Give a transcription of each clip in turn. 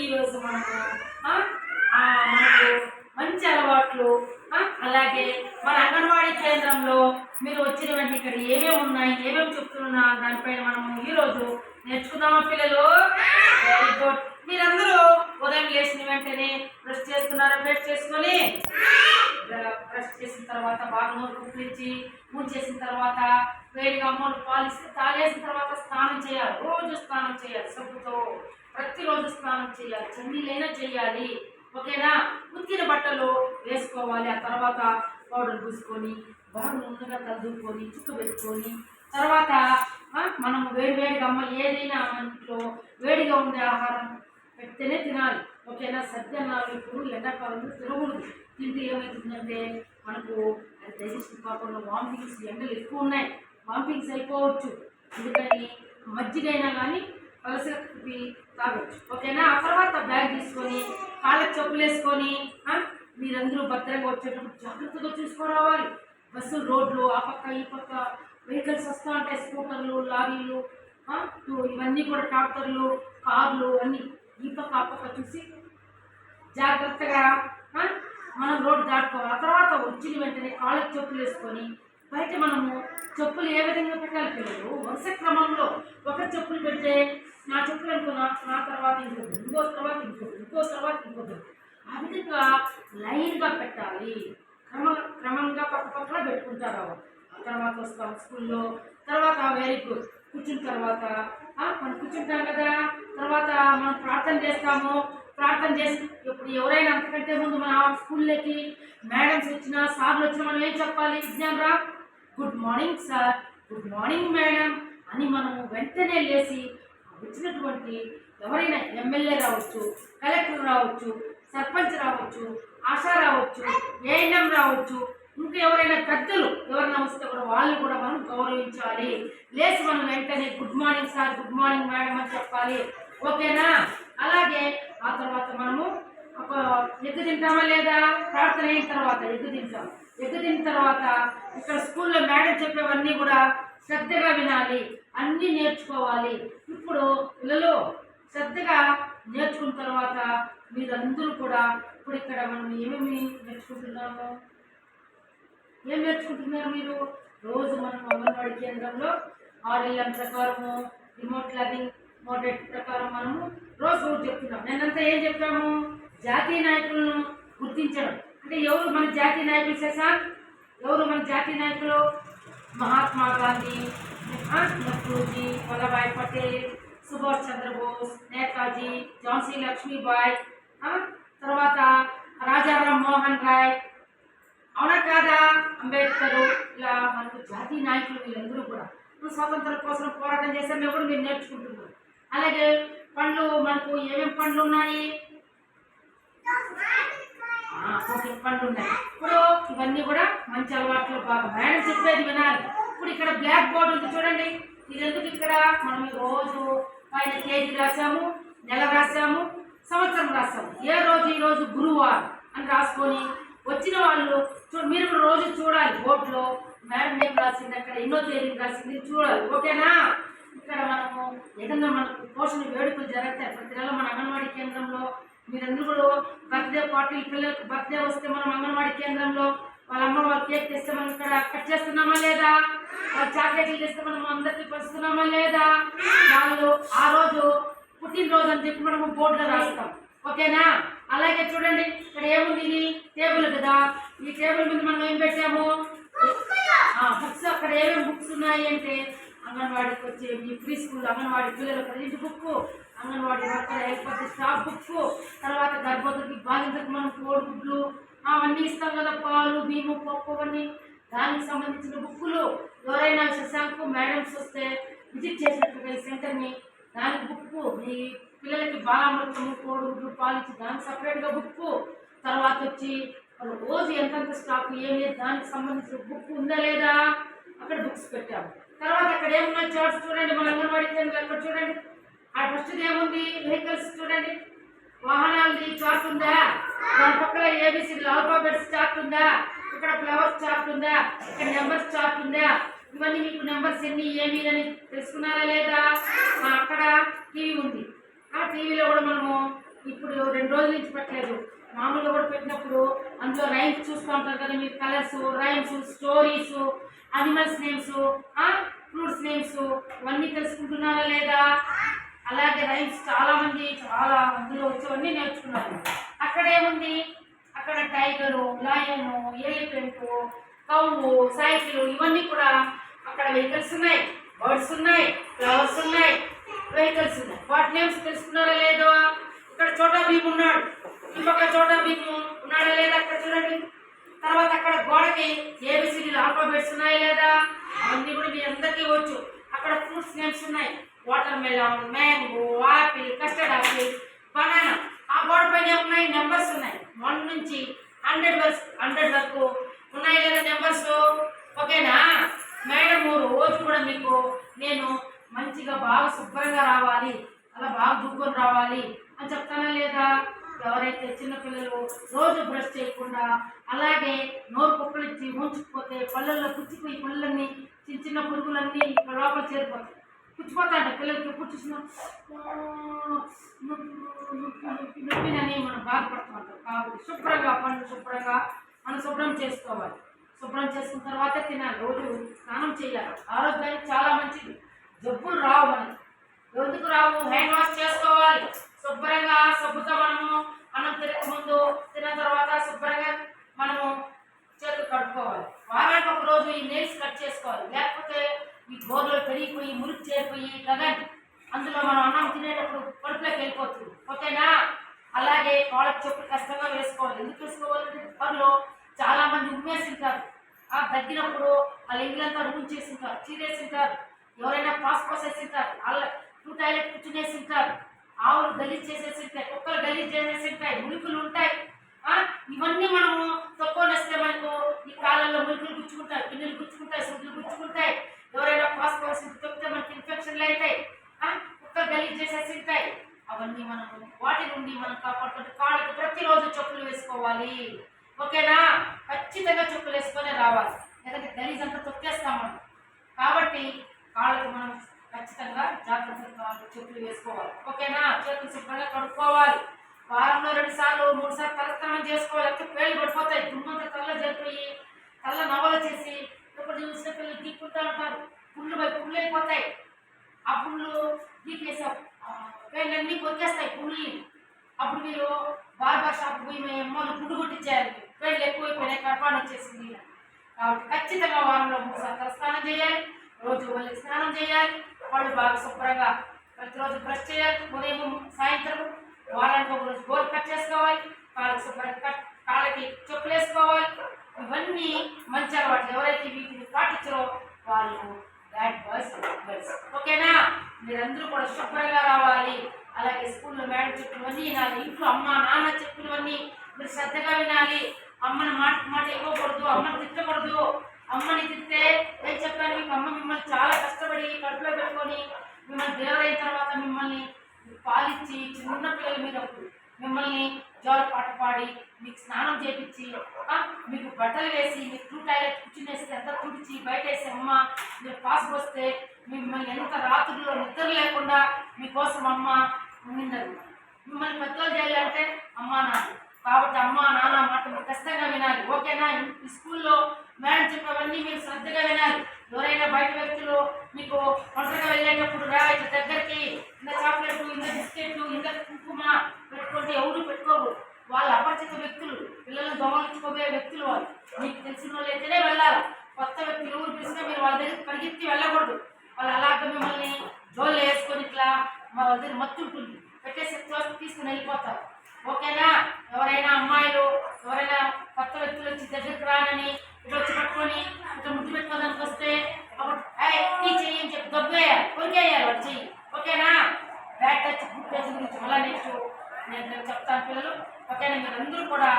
ఈరోజు మనకు మనకు మంచి అలవాట్లు అలాగే మన అంగన్వాడీ కేంద్రంలో మీరు వచ్చిన వెంటనే ఇక్కడ ఏమేమి ఉన్నాయి, ఏమేమి చెప్తున్నా దానిపైన మనము ఈరోజు నేర్చుకుందామా పిల్లలు? Very good. మీరందరూ ఉదయం లేచిన వెంటనే బ్రష్ చేసుకున్నారా? బ్రష్ చేసుకొని బ్రష్ చేసిన తర్వాత బాగా నోరు కుప్పించి మూసేసిన తర్వాత వేడిగా అమ్మలు పాలిస్తే తాగేసిన తర్వాత స్నానం చేయాలి. రోజు స్నానం చేయాలి సబ్బుతో, ప్రతిరోజు స్నానం చేయాలి, చన్నీళ్ళైనా చేయాలి. ఓకేనా? ఉతికిన బట్టలు వేసుకోవాలి. ఆ తర్వాత పౌడర్ పూసుకొని బాగా ముందుగా తగ్గుకొని చుక్క పెట్టుకొని తర్వాత మనం వేడిగా అమ్మ ఏదైనా ఇంట్లో వేడిగా ఉండే ఆహారం పెడితేనే తినాలి. ఓకేనా? సద్యన్నాలు ఇప్పుడు ఎండాకాలంలో తినకూడదు. తింటే ఏమవుతుందంటే మనకు డైజెషన్ కాకుండా వామిటింగ్స్, ఎండలు ఎక్కువ ఉన్నాయి, వామిటింగ్స్ అయిపోవచ్చు. అందుకని మజ్జిగైనా కానీ పలసకి తాగొచ్చు. ఓకేనా? ఆ తర్వాత బ్యాగ్ తీసుకొని కాళ్ళకి చెప్పులు వేసుకొని మీరందరూ భద్రంగా వచ్చేటప్పుడు జాగ్రత్తగా చూసుకోరావాలి. బస్సులు, రోడ్లు ఆ పక్క ఈ పక్క వెహికల్స్ వస్తూ ఉంటాయి, స్కూటర్లు, లారీలు, ఇవన్నీ కూడా ట్రాక్టర్లు, కార్లు అన్నీ ఈ పక్క ఆ పక్క చూసి జాగ్రత్తగా మనం రోడ్డు దాటుకోవాలి. ఆ తర్వాత వచ్చిన వెంటనే కాళ్ళకి చెప్పులు వేసుకొని బయట మనము చెప్పులు ఏ విధంగా పెట్టాలి పిల్లలు? వరుస క్రమంలో ఒక చెప్పులు పెడితే నా చెప్పులు అనుకున్నా, నా తర్వాత ఇంకొకటి, ఇంకో తర్వాత ఇంకొకటి, ఇంకో తర్వాత ఇంకొకటి, ఆ విధంగా లైన్గా పెట్టాలి. క్రమంగా పక్క పక్కన పెట్టుకుంటారు. ఆ తర్వాత వస్తాం స్కూల్లో. తర్వాత వెరీ గుడ్. కూర్చున్న తర్వాత మనం కూర్చుంటాం కదా, తర్వాత మనం ప్రార్థన చేస్తాము. ప్రార్థన చేసి ఇప్పుడు ఎవరైనా అంతకంటే ముందు మన స్కూల్లోకి మేడమ్స్ వచ్చినా, సార్లు వచ్చినా మనం ఏం చెప్పాలి? విజ్ఞానరా, good morning sir, good morning madam అని మనము వెంటనే లేచి వచ్చినటువంటి ఎవరైనా ఎమ్మెల్యే రావచ్చు, కలెక్టర్ రావచ్చు, సర్పంచ్ రావచ్చు, ఆశా రావచ్చు, ఏఎన్ఎం రావచ్చు, ఇంకా ఎవరైనా పెద్దలు ఎవరైనా వస్తే కూడా వాళ్ళు కూడా మనం గౌరవించాలి. లేచి మనం వెంటనే good morning sir, good morning madam అని చెప్పాలి. ఓకేనా? అలాగే ఆ తర్వాత మనము ఎగ్గు తింటామా లేదా? ప్రార్థన అయిన తర్వాత ఎగ్గు తింటాం. ఎగ్గు తిన్న తర్వాత ఇక్కడ స్కూల్లో మేడం చెప్పేవన్నీ కూడా శ్రద్ధగా వినాలి, అన్నీ నేర్చుకోవాలి. ఇప్పుడు పిల్లలు శ్రద్ధగా నేర్చుకున్న తర్వాత మీరందరూ కూడా ఇప్పుడు ఇక్కడ మనం ఏమేమి నేర్చుకుంటున్నాము? ఏం నేర్చుకుంటున్నారు మీరు? రోజు మనం అంగన్వాడీ కేంద్రంలో RLM ప్రకారము, రిమోట్ లెర్నింగ్ మోడల్ ప్రకారం మనము రోజు చెప్తున్నాం. నేనంతా ఏం చెప్పాము? జాతీయ నాయకులను గుర్తించడం. అంటే ఎవరు మన జాతీయ నాయకులు? శశాంక్, ఎవరు మన జాతీయ నాయకులు? మహాత్మా గాంధీ, నెహ్రూజీ, వల్లభాయ్ పటేల్, సుభాష్ చంద్రబోస్, నేతాజీ, ఝాన్సీ లక్ష్మీబాయి, తర్వాత రాజారాం మోహన్ రాయ్, అవునా కాదా? అంబేద్కర్, ఇలా మనకు జాతీయ నాయకులు వీళ్ళందరూ కూడా స్వాతంత్రం కోసం పోరాటం చేశారు కూడా మీరు నేర్చుకుంటున్నారు. అలాగే పండ్లు, మనకు ఏమేమి పండ్లు ఉన్నాయి? పండ్లు ఉన్నాయి. ఇప్పుడు ఇవన్నీ కూడా మంచి అలవాట్లు బాగా మేడం చెప్పేది వినాలి. ఇప్పుడు ఇక్కడ బ్లాక్ బోర్డు ఉంది చూడండి. ఇది ఎందుకు? ఇక్కడ మనం రోజు పైన తేదీ రాసాము, నెల రాసాము, సంవత్సరం రాసాము. ఏ రోజు? ఈరోజు గురువారం అని రాసుకొని వచ్చిన వాళ్ళు మీరు కూడా రోజు చూడాలి. బోర్డులో మేడం ఏం రాసింది, అక్కడ ఎన్నో తేదీ రాసింది చూడాలి. ఓకేనా? ఇక్కడ మనము ఏదన్నా మనకు పోషణ వేడుకలు జరుగుతాయి ప్రతి నెల మన అంగన్వాడీ కేంద్రంలో. మీరందరూ కూడా బర్త్డే పార్టీలు, పిల్లలకు బర్త్డే వస్తే మనం అంగన్వాడీ కేంద్రంలో వాళ్ళ అమ్మ వాళ్ళు కేక్ తెస్తే మనం ఇక్కడ కట్ చేస్తున్నామా లేదా? వాళ్ళు చాక్లెట్లు తెస్తే మనం అందరికీ పంచుతున్నామా లేదా? వాళ్ళు ఆ రోజు పుట్టినరోజు అని చెప్పి మనము బోర్డులో రాస్తాం. ఓకేనా? అలాగే చూడండి ఇక్కడ ఏముంది? ఇది టేబుల్ కదా. ఈ టేబుల్ మీద మనం ఏం పెట్టాము? బుక్స్. అక్కడ ఏమేమి బుక్స్ ఉన్నాయి అంటే అంగన్వాడీకి వచ్చే ఈ ప్రీ స్కూల్ అంగన్వాడీ పిల్లల ప్రతి book, anganwadi worker help staff books, తర్వాత గర్భవతికి బాధితులకు మనం కోడిగుడ్లు అవన్నీ ఇస్తాం కదా, పాలు, బియ్యము, పప్పు, అవన్నీ దానికి సంబంధించిన బుక్కులు. ఎవరైనా శశాంక్ మేడమ్స్ వస్తే విజిట్ చేసినట్టుగా ఈ సెంటర్ని, దానికి బుక్కు. మీ పిల్లలకి బాలామృతము, కోడిగుడ్లు, పాలు ఇచ్చి దానికి సపరేట్గా బుక్కు. తర్వాత వచ్చి రోజు ఎంతంత స్టాక్ ఏమి దానికి సంబంధించిన బుక్ ఉందా లేదా? అక్కడ బుక్స్ పెట్టాము. తర్వాత అక్కడ ఏమున్నాయి చార్ట్స్ చూడండి. మన అంగన్వాడీ కేంద్రం అక్కడ చూడండి. ఆ ఫస్ట్ ఏముంది? వెహికల్స్ చూడండి. వాహనాలది చార్ట్ ఉందా? దాని పక్కన ABC ఆల్ఫాబెట్స్ చార్ట్ ఉందా? ఇక్కడ ఫ్లవర్స్ చార్ట్ ఉందా? ఇక్కడ నెంబర్స్ చార్ట్ ఉందా? ఇవన్నీ మీకు నెంబర్స్ ఎన్ని ఏమి అని తెలుసుకున్నారా లేదా? అక్కడ టీవీ ఉంది. ఆ టీవీలో కూడా మనము ఇప్పుడు 2 రోజుల నుంచి పెట్టలేదు. మామూలుగా కూడా పెట్టినప్పుడు అందులో రైమ్స్ చూస్తూ ఉంటారు కదా మీరు, colours, rhymes, stories, animals names, fruits names ఇవన్నీ తెలుసుకుంటున్నారా లేదా? అలాగే రైమ్స్ చాలా అందులో వచ్చేవన్నీ నేర్చుకున్నారు. అక్కడ ఏముంది, అక్కడ టైగరు, లయను, ఎలిఫెంట్, కవ్వు, సైకిల్ ఇవన్నీ కూడా అక్కడ వెహికల్స్ ఉన్నాయి, బర్డ్స్ ఉన్నాయి, ఫ్లవర్స్ ఉన్నాయి, వెహికల్స్ ఉన్నాయి. వాటి నేమ్స్ తెలుసుకున్నారా లేదో? ఇక్కడ చోటా భీమ్ ఉన్నాడు, ఈ పక్క చోటా భీమ్ ఉన్నాడా లేదా అక్కడ చూడండి. తర్వాత అక్కడ గోడకి ఏబిసిడి ఆల్ఫాబెట్స్ ఉన్నాయి లేదా? అవన్నీ కూడా మీ అందరికీ వచ్చు. అక్కడ ఫ్రూట్స్ నేమ్స్ ఉన్నాయి, water melon, mango, apple, custard apple, banana. ఆ గోడ పైన ఉన్నాయి నెంబర్స్ ఉన్నాయి, 1 నుంచి 100 వరకు ఉన్నాయి లేదా నెంబర్స్? ఓకేనా మేడం? రోజు కూడా మీకు నేను మంచిగా బాగా శుభ్రంగా రావాలి, అలా బాగా దుబ్బుని రావాలి అని చెప్తానా లేదా? ఎవరైతే చిన్నపిల్లలు రోజు బ్రష్ చేయకుండా అలాగే నోరు కుక్కలిచ్చి ఉంచుకుపోతే పళ్ళల్లో పుచ్చిపోయి పళ్ళన్నీ చిన్న పురుగులన్నీ ఇక్కడ లోపల చేరిపోతాయి, పుచ్చిపోతాయంట. పిల్లలకి ఎప్పుడు చూసినా నొప్పినని మనం బాధపడుతూ ఉంటాం. కాబట్టి శుభ్రంగా పళ్ళు శుభ్రంగా మనం శుభ్రం చేసుకోవాలి. శుభ్రం చేసుకున్న తర్వాత తినాలి, రోజు స్నానం చేయాలి. ఆరోగ్యానికి చాలా మంచిది. జబ్బులు రావు మనకి. ఎందుకు రావు? హ్యాండ్ వాష్ చేసుకోవాలి శుభ్రంగా. సబ్బుతో మనము అన్నం తినక ముందు, తిన్న తర్వాత శుభ్రంగా మనము చేతులు కడుక్కోవాలి. వారానికి ఒక రోజు ఈ నెయిల్స్ కట్ చేసుకోవాలి, లేకపోతే ఈ గోర్లు పెరిగిపోయి మురికి చేరిపోయి గగన్ అందులో మనం అన్నం తినేటప్పుడు కడుపులోకి వెళ్ళిపోతుంది. ఓకేనా? అలాగే కాళ్ళకి చెప్పులు కష్టంగా వేసుకోవాలి. ఎందుకు వేసుకోవాలంటే త్వరలో చాలా మంది ఉమ్మేసింటారు, తగ్గినప్పుడు వాళ్ళు ఇంగ్లంతా రూమ్ చేసింటారు, చీరేసింటారు, ఎవరైనా పాస్ పోసేసింటారు, వాళ్ళ టాయిలెట్ కూర్చునేసింటారు, ఆవులు గలీజ్ చేసేసింటాయి, కుక్కలు గలీజ్ చేసేసింటాయి, ములుకులు ఉంటాయి. ఇవన్నీ మనము తక్కువనేస్తే మనకు ఈ కాలంలో ములుకులు గుచ్చుకుంటాయి, పిన్నులు గుచ్చుకుంటాయి, సుడ్లు గుచ్చుకుంటాయి. ఎవరైనా పాస్ పోసి తొక్కితే మనకి ఇన్ఫెక్షన్లు అవుతాయి, కుక్కలు గలీజ్ చేసేసింటాయి. అవన్నీ మనము వాటి నుండి మనం కాపాడుకుంటే కాళ్ళకి ప్రతిరోజు చెప్పులు వేసుకోవాలి. ఓకేనా? ఖచ్చితంగా చెప్పులు వేసుకొని రావాలి, లేదంటే గలీజ్ అంతా తొక్కేస్తాం మనం. కాబట్టి కాళ్ళకి మనం ఖచ్చితంగా జాగ్రత్తగా చెప్పులు వేసుకోవాలి. ఓకేనా? చేతులు శుభ్రంగా కడుక్కోవాలి. వారంలో 2 సార్లు 3 సార్లు తలస్నానం చేసుకోవాలి. అయితే పేర్లు పడిపోతాయి, దుమ్మంతా తల్ల జరిపోయి తల్ల నవలు చేసి ఇప్పుడు చూసిన పిల్లలు గీక్కుంటూ ఉంటారు, పుళ్ళు అయిపోతాయి. ఆ పుళ్ళు గీకేసాం, పేర్లన్నీ కొరికేస్తాయి పుల్లి. అప్పుడు మీరు బార్బర్ షాప్ పోయి మీ అమ్మలు గుడ్డు కొట్టించేయాలి, పేర్లు ఎక్కువైపోయినాయి, కడపాన్ని వచ్చేసింది. కాబట్టి ఖచ్చితంగా వారంలో 3 సార్లు తలస్నానం చేయాలి, రోజు వాళ్ళకి స్నానం చేయాలి, వాళ్ళు బాగా శుభ్రంగా ప్రతిరోజు బ్రష్ చేయాలి, ఉదయం సాయంత్రం. వారానికి ఒక రోజు గోరు కట్ చేసుకోవాలి, కాళ్ళకి శుభ్రంగా కాళ్ళకి చెప్పులు వేసుకోవాలి. ఇవన్నీ మంచి అలవాట్లు. ఎవరైతే వీటిని పాటించారో వాళ్ళు బ్యాడ్ బాయ్స్, గర్ల్స్. ఓకేనా? మీరందరూ కూడా శుభ్రంగా రావాలి. అలాగే స్కూల్లో మేడం చెప్పినవన్నీ వినాలి, ఇంట్లో అమ్మ నాన్న చెప్పినవన్నీ మీరు శ్రద్ధగా వినాలి. అమ్మని మాట ఇవ్వకూడదు, అమ్మని తిట్టకూడదు. అమ్మని తిట్టే నేను చెప్పాను మీకు, అమ్మ మిమ్మల్ని చాలా కష్టపడి కడుపులో పెట్టుకొని మిమ్మల్ని డెలివరీ అయిన తర్వాత మిమ్మల్ని పాలిచ్చి చిన్న పిల్లల మీద మిమ్మల్ని జోల పాట పాడి మీకు స్నానం చేపించి మీకు బట్టలు వేసి మీకు టాయిలెట్ కూర్చునేసి అంతా తుడిచి బయట వేసి అమ్మ మీరు పాస్ వస్తే మిమ్మల్ని ఎంత రాత్రుల్లో నిద్ర లేకుండా మీకోసం అమ్మ ఉండిండదు. మిమ్మల్ని పెద్దలు చేయాలంటే అమ్మ నాన్న. కాబట్టి అమ్మ నాన్న మాట మీరు ఖచ్చితంగా వినాలి. ఓకేనా? ఈ స్కూల్లో మేడం చెప్పేవన్నీ మీరు శ్రద్ధగా వినాలి. ఎవరైనా బయట వ్యక్తులు మీకు ఒంటరిగా వెళ్ళేటప్పుడు ఇట్లా దగ్గరికి ఇంత చాక్లెట్, ఇంత బిస్కెట్లు, ఇంత కుంకుమ పెట్టుకుంటే ఎవరు పెట్టుకోరు. వాళ్ళు అపరిచిత వ్యక్తులు, పిల్లలను దొంగలించుకోబోయే వ్యక్తులు. వాళ్ళు మీకు తెలిసిన వాళ్ళు అయితేనే వెళ్ళాలి. కొత్త వ్యక్తులు ఎవరు పిలిచినా మీరు వాళ్ళ దగ్గర పరిగెత్తి వెళ్ళకూడదు. వాళ్ళు అలాగే మిమ్మల్ని జోళ్ళు వేసుకొని ఇట్లా మా దగ్గర మత్తుంటుంది పెట్టేసి తీసుకుని వెళ్ళిపోతారు. ఓకేనా? ఎవరైనా అమ్మాయిలు ఎవరైనా కొత్త వ్యక్తులు వచ్చి దగ్గరికి రానని ఇట్లా వచ్చి పట్టుకొని ఇట్లా ముద్దు పెట్టుకోవడానికి వస్తే టీ చెయ్యి అని చెప్పి దొబ్బేయాలి, కొరికేయాలి వాడు చెయ్యి. ఓకేనా? బ్యాడ్ టచ్, గుడ్ టచ్ గురించి మళ్ళీ నెక్స్ట్ నేను చెప్తాను పిల్లలు. ఓకేనా? మీరు అందరూ కూడా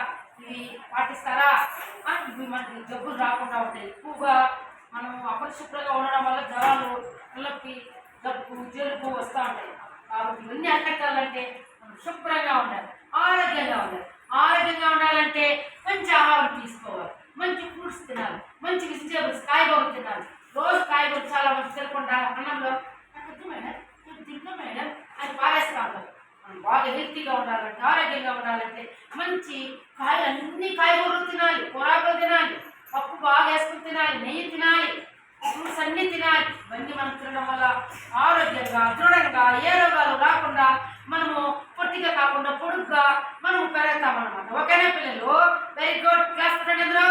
ఇవి పాటిస్తారా? ఇవి మనకి జబ్బులు రాకుండా ఉంటాయి. ఎక్కువగా మనం అపరిశుభ్రంగా ఉండడం వల్ల జ్వరాలు, పిల్లలకి జబ్బు జలుబు వస్తూ ఉంటాయి. కాబట్టి ఇవన్నీ అరికట్టాలంటే మనం శుభ్రంగా ఉండాలి, ఆరోగ్యంగా ఉండాలి. ఆరోగ్యంగా ఉండాలంటే మంచి ఆహారం తీసుకోవాలి, మంచి ఫ్రూట్స్ తినాలి, మంచి వెజిటేబుల్స్, కాయగూరలు తినాలి. రోజు కాయగూరలు చాలా మంచి తినకుండా అన్నంలో నాకు వద్దు మేడం, నేను తిన్నా మేడం అని పారేస్తూ ఉంటారు. మనం బాగా హెల్తీగా ఉండాలంటే, ఆరోగ్యంగా ఉండాలంటే మంచి కాయలు, అన్ని కాయగూరలు తినాలి, కూరాకులు తినాలి, పప్పు బాగా వేసుకుని తినాలి, నెయ్యి తినాలి, ఫ్రూట్స్ అన్నీ తినాలి. ఇవన్నీ మనం తినడం వల్ల ఆరోగ్యంగా, దృఢంగా, ఏ రోగాలు రాకుండా మనము పొట్టిగా కాకుండా పొడుగ్గా మనము పెరుగుతామన్నమాట. ఓకేనా పిల్లలు? Very good. క్లాస్ అందరూ